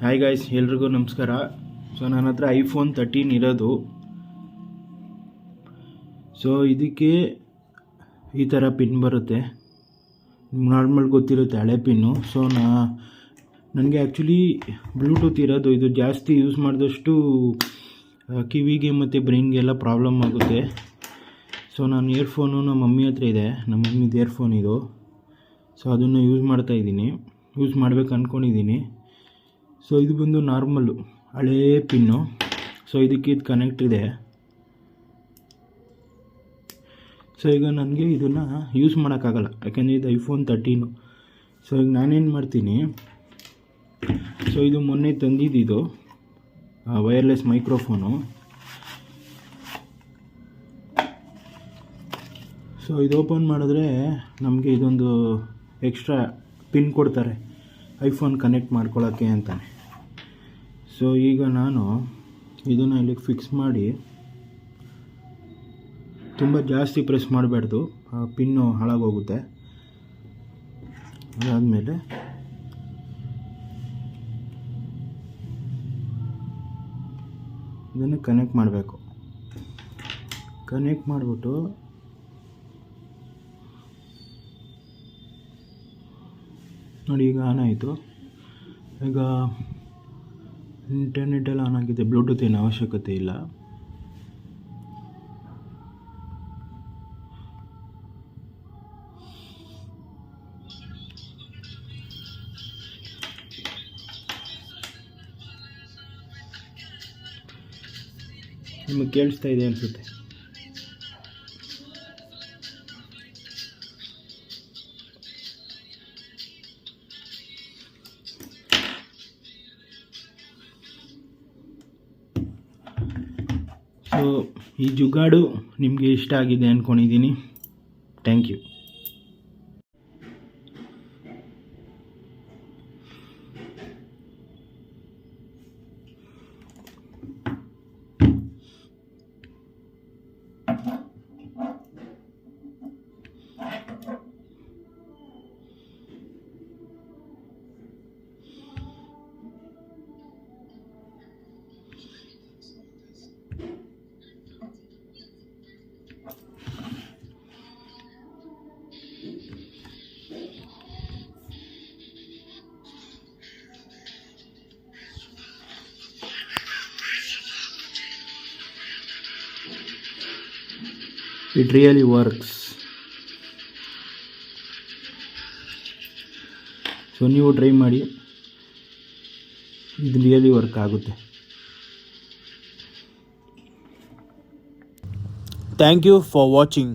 Hi guys, ಎಲ್ರಿಗೂ ನಮಸ್ಕಾರ. So ನನ್ನ ಹತ್ರ ಐಫೋನ್ 13 ಇರೋದು. ಸೊ ಇದಕ್ಕೆ ಈ ಥರ ಪಿನ್ ಬರುತ್ತೆ, ನಾರ್ಮಲ್ ಗೊತ್ತಿರುತ್ತೆ ಹಳೆ ಪಿನ್ನು. ಸೊ ನನಗೆ ಆ್ಯಕ್ಚುಲಿ ಬ್ಲೂಟೂತ್ ಇರೋದು, ಇದು ಜಾಸ್ತಿ ಯೂಸ್ ಮಾಡಿದಷ್ಟು ಕಿವಿಗೆ ಮತ್ತು ಬ್ರೈನ್ಗೆಲ್ಲ ಪ್ರಾಬ್ಲಮ್ ಆಗುತ್ತೆ. ಸೊ ನಾನು ಇಯರ್ಫೋನು ನಮ್ಮ ಮಮ್ಮಿ ಹತ್ರ ಇದೆ, ನಮ್ಮ ಮಮ್ಮಿದು ಇಯರ್ಫೋನ್ ಇದು. ಸೊ ಅದನ್ನು ಯೂಸ್ ಮಾಡಬೇಕು ಅಂದ್ಕೊಂಡಿದ್ದೀನಿ. ಸೊ ಇದು ಬಂದು ನಾರ್ಮಲ್ಲು ಹಳೇ ಪಿನ್ನು. ಸೊ ಇದಕ್ಕೆ ಇದು ಕನೆಕ್ಟ್ ಇದೆ. ಸೊ ಈಗ ನನಗೆ ಇದನ್ನು ಯೂಸ್ ಮಾಡೋಕ್ಕಾಗಲ್ಲ, ಯಾಕೆಂದರೆ ಇದು ಐಫೋನ್ 13. ಸೊ ಈಗ ನಾನೇನು ಮಾಡ್ತೀನಿ, ಸೊ ಇದು ಮೊನ್ನೆ ತಂದಿದ್ದು ವೈರ್ಲೆಸ್ ಮೈಕ್ರೋಫೋನು. ಸೊ ಇದು ಓಪನ್ ಮಾಡಿದ್ರೆ ನಮಗೆ ಇದೊಂದು ಎಕ್ಸ್ಟ್ರಾ ಪಿನ್ ಕೊಡ್ತಾರೆ ಐಫೋನ್ ಕನೆಕ್ಟ್ ಮಾಡ್ಕೊಳ್ಳೋಕ್ಕೆ ಅಂತಾನೆ. ಸೊ ಈಗ ನಾನು ಇದನ್ನು ಇಲ್ಲಿಗೆ ಫಿಕ್ಸ್ ಮಾಡಿ, ತುಂಬ ಜಾಸ್ತಿ ಪ್ರೆಸ್ ಮಾಡಬಾರ್ದು, ಪಿನ್ನು ಹಾಳಾಗೋಗುತ್ತೆ. ಅದಾದಮೇಲೆ ಇದನ್ನು ಕನೆಕ್ಟ್ ಮಾಡಬೇಕು. ಕನೆಕ್ಟ್ ಮಾಡಿಬಿಟ್ಟು ನೋಡಿ, ಈಗ ಆನ್ ಆಯಿತು. ಈಗ ಇಂಟರ್ನೆಟೆಲ್ಲ ಆನ್ ಆಗಿದೆ, ಬ್ಲೂಟೂತ್ ಏನು ಅವಶ್ಯಕತೆ ಇಲ್ಲ. ನಿಮಗೆ ಕೇಳಿಸ್ತಾ ಇದೆ ಅನಿಸುತ್ತೆ. ಸೊ ಈ ಜುಗಾಡು ನಿಮಗೆ ಇಷ್ಟ ಆಗಿದೆ ಅಂದ್ಕೊಂಡಿದ್ದೀನಿ. Thank you. It really works. So ನೀವು ಟ್ರೈ ಮಾಡಿ, ಇದು ರಿಯಲಿ ವರ್ಕ್ ಆಗುತ್ತೆ. Thank you for watching.